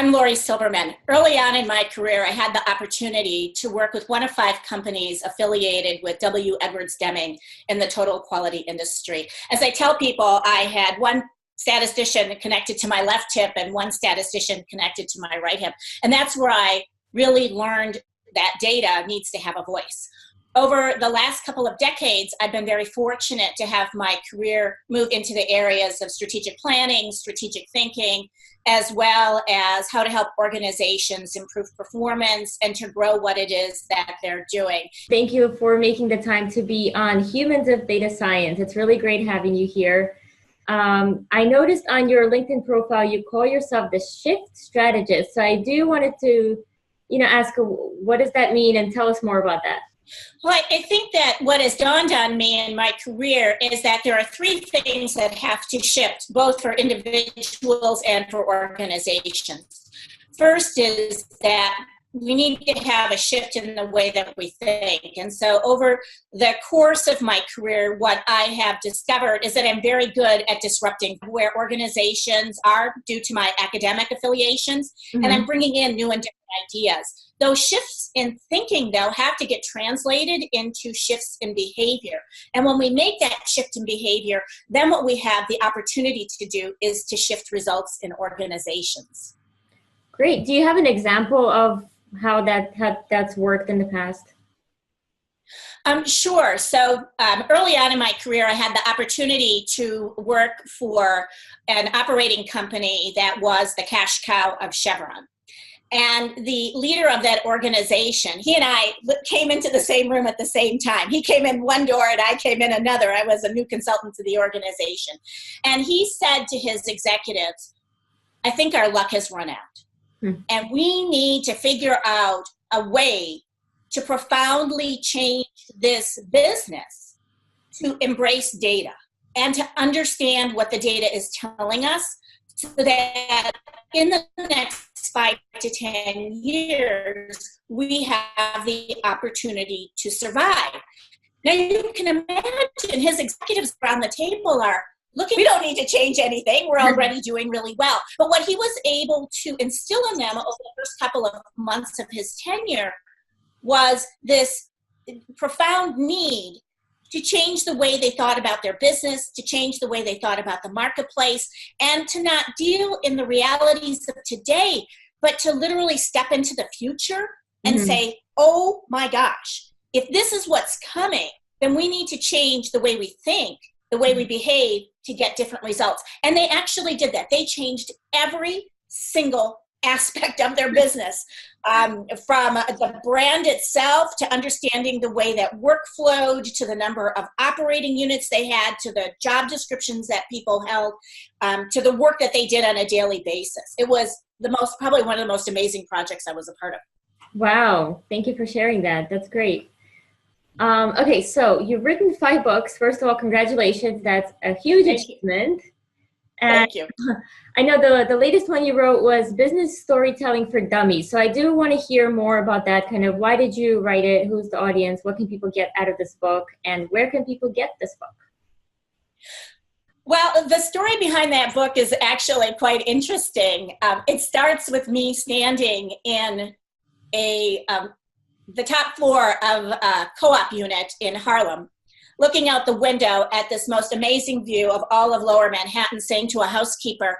I'm Lori Silverman. Early on in my career, I had the opportunity to work with one of 5 companies affiliated with W. Edwards Deming in the total quality industry. As I tell people, I had one statistician connected to my left hip and one statistician connected to my right hip. And that's where I really learned that data needs to have a voice. Over the last couple of decades, I've been very fortunate to have my career move into the areas of strategic planning, strategic thinking, as well as how to help organizations improve performance and to grow what it is that they're doing. Thank you for making the time to be on Humans of Data Science. It's really great having you here. I noticed on your LinkedIn profile, you call yourself the Shift Strategist. So I do wanted to, ask, what does that mean, and tell us more about that. Well, I think that what has dawned on me in my career is that there are 3 things that have to shift, both for individuals and for organizations. First is that we need to have a shift in the way that we think. And so over the course of my career, what I have discovered is that I'm very good at disrupting where organizations are due to my academic affiliations, and I'm bringing in new and different ideas. Those shifts in thinking, though, have to get translated into shifts in behavior. And when we make that shift in behavior, then what we have the opportunity to do is to shift results in organizations. Great. Do you have an example of how that's worked in the past? Sure. So early on in my career, I had the opportunity to work for an operating company that was the cash cow of Chevron. And the leader of that organization, he and I came into the same room at the same time. He came in one door and I came in another. I was a new consultant to the organization. And he said to his executives, I think our luck has run out. And we need to figure out a way to profoundly change this business to embrace data and to understand what the data is telling us, so that in the next 5 to 10 years, we have the opportunity to survive. Now, you can imagine his executives around the table are looking, we don't need to change anything. We're already doing really well. But what he was able to instill in them over the first couple of months of his tenure was this profound need to change the way they thought about their business, to change the way they thought about the marketplace, and to not deal in the realities of today, but to literally step into the future and say, oh my gosh, if this is what's coming, then we need to change the way we think, the way we behave to get different results. And they actually did that. They changed every single aspect of their business, from the brand itself to understanding the way that work flowed, to the number of operating units they had, to the job descriptions that people held, to the work that they did on a daily basis. It was probably one of the most amazing projects I was a part of. Wow. Thank you for sharing that. That's great. Okay, so you've written 5 books. First of all, congratulations. That's a huge achievement. Thank you. I know the latest one you wrote was Business Storytelling for Dummies. So I do want to hear more about that. Kind of, why did you write it? Who's the audience? What can people get out of this book? And where can people get this book? Well, the story behind that book is actually quite interesting. It starts with me standing in the top floor of a co-op unit in Harlem, looking out the window at this most amazing view of all of Lower Manhattan, saying to a housekeeper,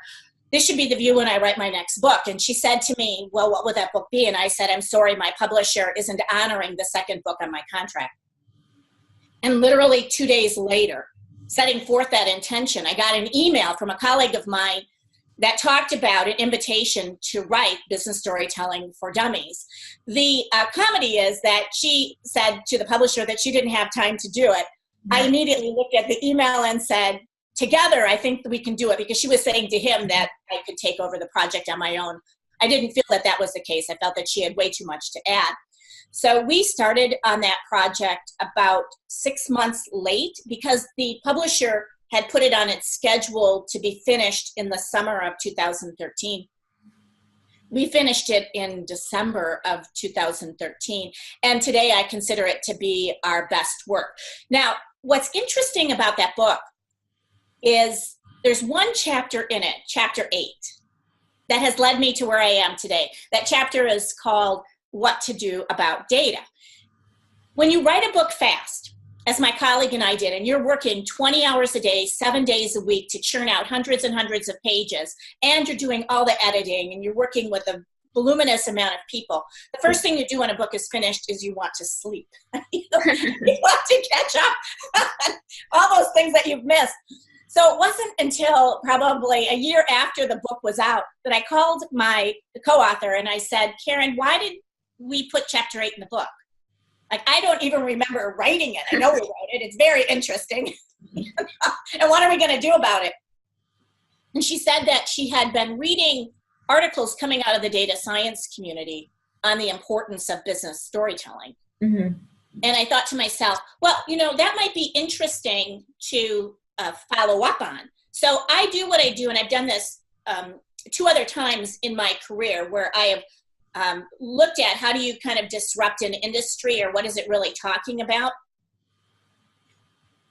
this should be the view when I write my next book. And she said to me, well, what would that book be? And I said, I'm sorry, my publisher isn't honoring the 2nd book on my contract. And literally 2 days later, setting forth that intention, I got an email from a colleague of mine that talked about an invitation to write Business Storytelling for Dummies. The comedy is that she said to the publisher that she didn't have time to do it. I immediately looked at the email and said, together, I think we can do it, because she was saying to him that I could take over the project on my own. I didn't feel that that was the case. I felt that she had way too much to add. So we started on that project about 6 months late, because the publisher had put it on its schedule to be finished in the summer of 2013. We finished it in December of 2013, and today I consider it to be our best work. Now, what's interesting about that book is there's one chapter in it, chapter 8, that has led me to where I am today. That chapter is called What to Do About Data. When you write a book fast, as my colleague and I did, and you're working 20 hours a day, 7 days a week to churn out hundreds and hundreds of pages, and you're doing all the editing, and you're working with a voluminous amount of people, the first thing you do when a book is finished is you want to sleep. You want to catch up on all those things that you've missed. So it wasn't until probably a year after the book was out that I called my co-author and I said, Karen, why did we put chapter 8 in the book? Like, I don't even remember writing it. I know we wrote it. It's very interesting. And what are we going to do about it? And she said that she had been reading articles coming out of the data science community on the importance of business storytelling. Mm-hmm. And I thought to myself, well, that might be interesting to follow up on. So I do what I do, and I've done this 2 other times in my career where I have looked at how do you kind of disrupt an industry, or what is it really talking about.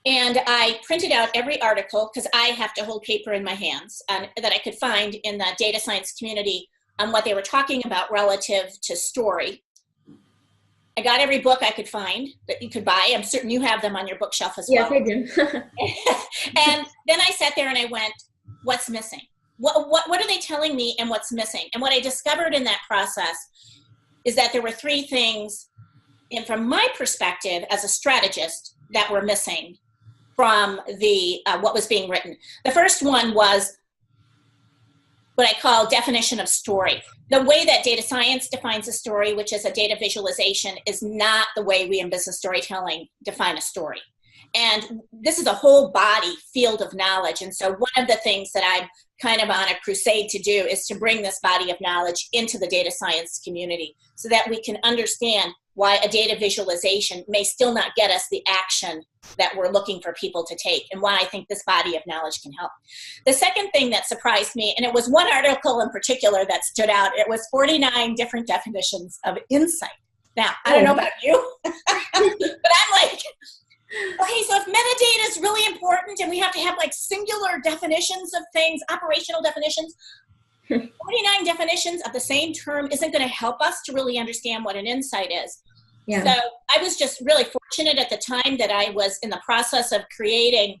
And I printed out every article, because I have to hold paper in my hands, that I could find in the data science community on what they were talking about relative to story. I got every book I could find that you could buy. I'm certain you have them on your bookshelf as well. Yes, I do. And then I sat there and I went, what's missing? What are they telling me, and what's missing? And what I discovered in that process is that there were 3 things, and from my perspective as a strategist, that were missing from the what was being written. The first one was what I call definition of story. The way that data science defines a story, which is a data visualization, is not the way we in business storytelling define a story. And this is a whole body field of knowledge. And so one of the things that I'm kind of on a crusade to do is to bring this body of knowledge into the data science community so that we can understand why a data visualization may still not get us the action that we're looking for people to take, and why I think this body of knowledge can help. The second thing that surprised me, and it was one article in particular that stood out, it was 49 different definitions of insight. Now, I don't know about you, but I'm like, okay, so if metadata is really important and we have to have like singular definitions of things, operational definitions, 49 definitions of the same term isn't going to help us to really understand what an insight is. Yeah. So I was just really fortunate at the time that I was in the process of creating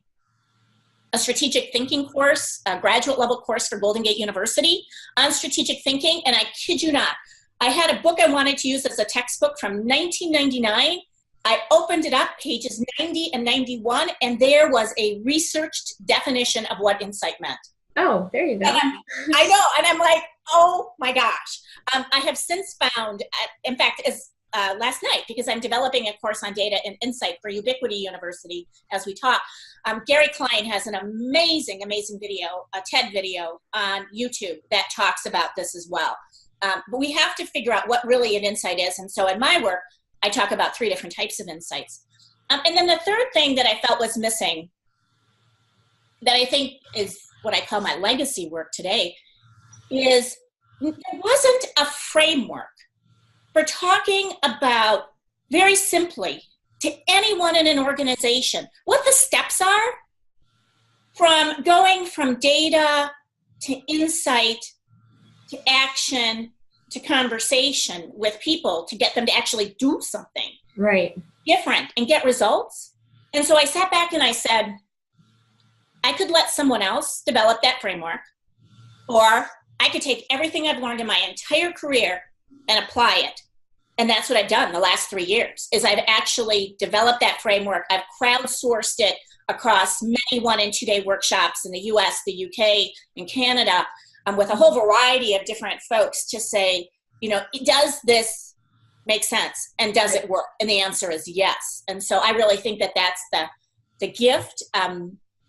a strategic thinking course, a graduate level course for Golden Gate University on strategic thinking. And I kid you not, I had a book I wanted to use as a textbook from 1999. I opened it up, pages 90 and 91, and there was a researched definition of what insight meant. Oh, there you go. I know, and I'm like, oh my gosh. I have since found, in fact, as last night, because I'm developing a course on data and insight for Ubiquity University as we talk. Gary Klein has an amazing, amazing video, a TED video on YouTube that talks about this as well. But we have to figure out what really an insight is. And so in my work, I talk about 3 different types of insights. And then the third thing that I felt was missing, that I think is what I call my legacy work today, is there wasn't a framework for talking about, very simply, to anyone in an organization, what the steps are from going from data to insight to action to conversation with people to get them to actually do something different and get results. And so I sat back and I said, I could let someone else develop that framework, or I could take everything I've learned in my entire career and apply it. And that's what I've done the last 3 years, is I've actually developed that framework. I've crowdsourced it across many 1- and 2-day workshops in the US, the UK, and Canada, with a whole variety of different folks to say, does this make sense? And does it work? And the answer is yes. And so I really think that that's the gift,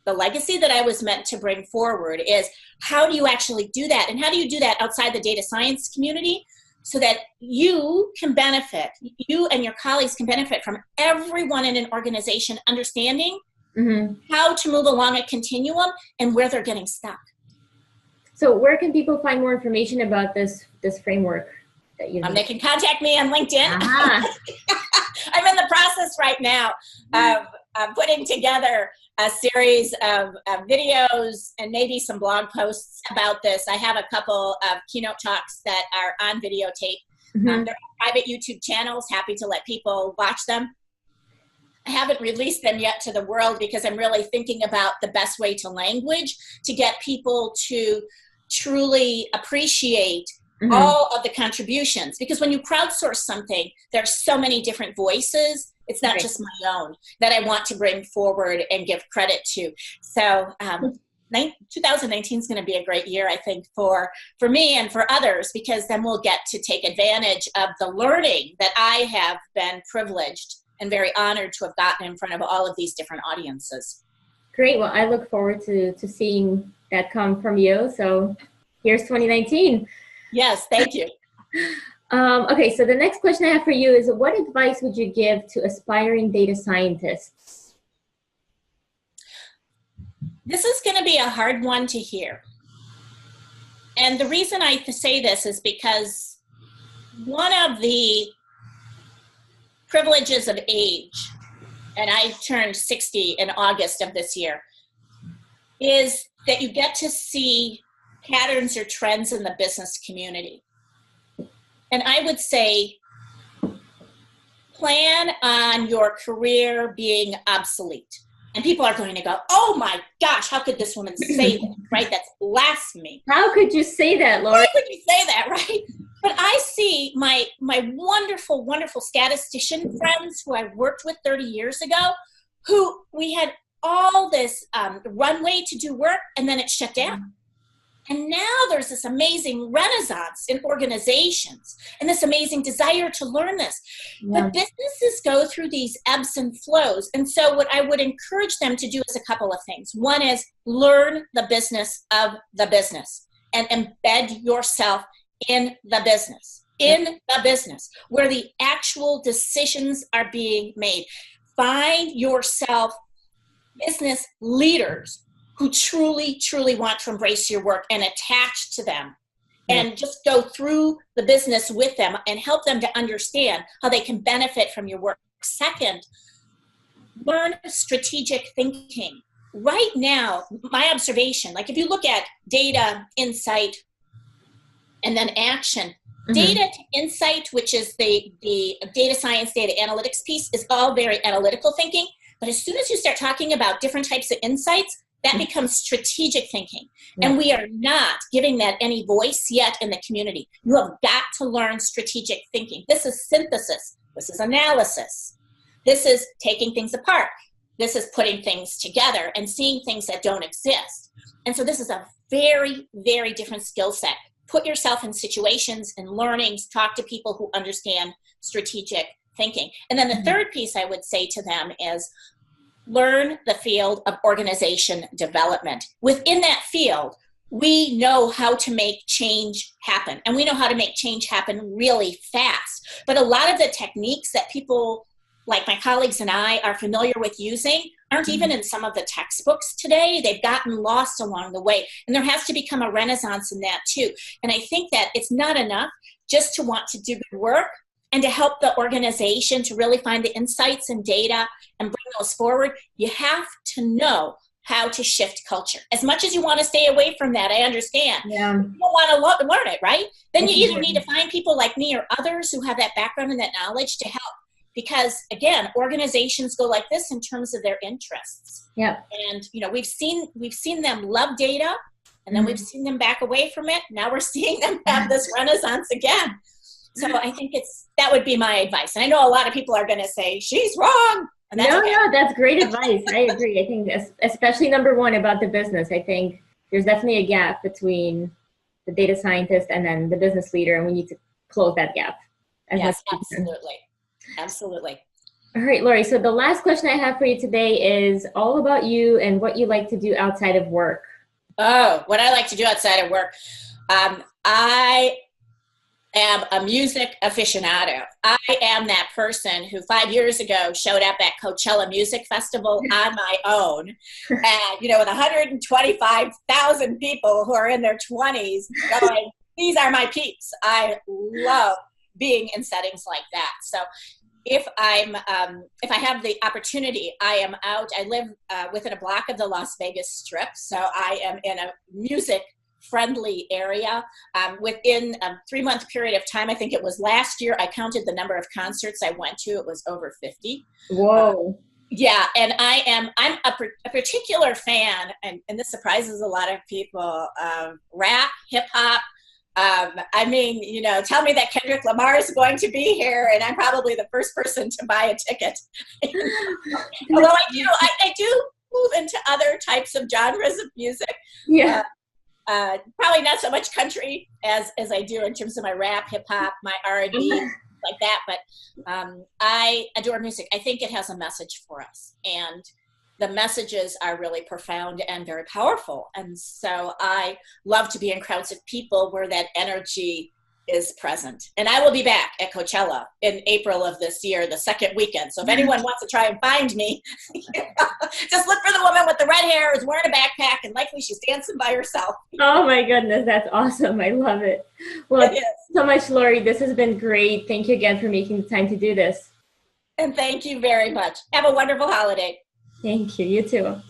the legacy that I was meant to bring forward, is how do you actually do that? And how do you do that outside the data science community so that you can benefit, you and your colleagues can benefit from everyone in an organization understanding how to move along a continuum and where they're getting stuck. So where can people find more information about this framework that you they can contact me on LinkedIn. I'm in the process right now of putting together a series of videos and maybe some blog posts about this. I have a couple of keynote talks that are on videotape. Mm-hmm. They're on private YouTube channels, happy to let people watch them. I haven't released them yet to the world because I'm really thinking about the best way to language to get people to truly appreciate all of the contributions. Because when you crowdsource something, there's so many different voices. It's not just my own that I want to bring forward and give credit to. So 2019 is going to be a great year, I think, for me and for others, because then we'll get to take advantage of the learning that I have been privileged and very honored to have gotten in front of all of these different audiences. Great. Well, I look forward to seeing that come from you. So here's 2019. Yes, thank you. Okay, so the next question I have for you is, what advice would you give to aspiring data scientists? This is going to be a hard one to hear. And the reason I say this is because one of the privileges of age, and I turned 60 in August of this year, is that you get to see patterns or trends in the business community. And I would say, plan on your career being obsolete. And people are going to go, oh my gosh, how could this woman say that, right? That's blasphemy. How could you say that, Lori? How could you say that, right? But I see my wonderful, wonderful statistician friends who I worked with 30 years ago, who we had all this runway to do work, and then it shut down. And now there's this amazing renaissance in organizations and this amazing desire to learn this. Yeah. But businesses go through these ebbs and flows. And so what I would encourage them to do is a couple of things. One is learn the business of the business and embed yourself in the business, where the actual decisions are being made. Find yourself business leaders who truly, truly want to embrace your work and attach to them, and just go through the business with them and help them to understand how they can benefit from your work. Second, learn strategic thinking. Right now, my observation, like if you look at data, insight, and then action, data to insight, which is the data science, data analytics piece, is all very analytical thinking. But as soon as you start talking about different types of insights, that becomes strategic thinking. And we are not giving that any voice yet in the community. You have got to learn strategic thinking. This is synthesis. This is analysis. This is taking things apart. This is putting things together and seeing things that don't exist. And so this is a very, very different skill set. Put yourself in situations and learnings, talk to people who understand strategic thinking. And then the third piece I would say to them is, learn the field of organization development. Within that field, we know how to make change happen, and we know how to make change happen really fast. But a lot of the techniques that people like my colleagues and I are familiar with using aren't even in some of the textbooks today. They've gotten lost along the way, and there has to become a renaissance in that too. And I think that it's not enough just to want to do good work and to help the organization to really find the insights and data and bring those forward. You have to know how to shift culture. As much as you want to stay away from that, I understand. Yeah. You don't want to learn it, right? Then you either need to find people like me or others who have that background and that knowledge to help. Because again, organizations go like this in terms of their interests. Yeah. And we've seen them love data, and then we've seen them back away from it. Now we're seeing them have this renaissance again. So I think that would be my advice. And I know a lot of people are going to say, she's wrong. And that's No, that's great advice. I agree. I think especially number one about the business, I think there's definitely a gap between the data scientist and then the business leader, and we need to close that gap. Yes, absolutely. Absolutely. All right, Lori. So the last question I have for you today is all about you and what you like to do outside of work. Oh, what I like to do outside of work. I am a music aficionado. I am that person who 5 years ago showed up at Coachella Music Festival on my own, and with 125,000 people who are in their 20s going, these are my peeps. I love being in settings like that. So if I have the opportunity, I am out. I live within a block of the Las Vegas Strip, so I am in a music-friendly area. Within a 3-month period of time, I think it was last year, I counted the number of concerts I went to. It was over 50. Whoa. Yeah, and I'm a particular fan, and this surprises a lot of people, of rap, hip hop. I mean, you know, tell me that Kendrick Lamar is going to be here, and I'm probably the first person to buy a ticket. Although I do move into other types of genres of music. Yeah. Probably not so much country as I do in terms of my rap, hip hop, my R&B. Like that, but I adore music. I think it has a message for us, and the messages are really profound and very powerful. And so I love to be in crowds of people where that energy is present. And I will be back at Coachella in April of this year, the second weekend. So if anyone wants to try and find me, just look for the woman with the red hair who's wearing a backpack, and likely she's dancing by herself. Oh my goodness, that's awesome. I love it. Well, thank you so much, Lori. This has been great. Thank you again for making the time to do this. And thank you very much. Have a wonderful holiday. Thank you. You too.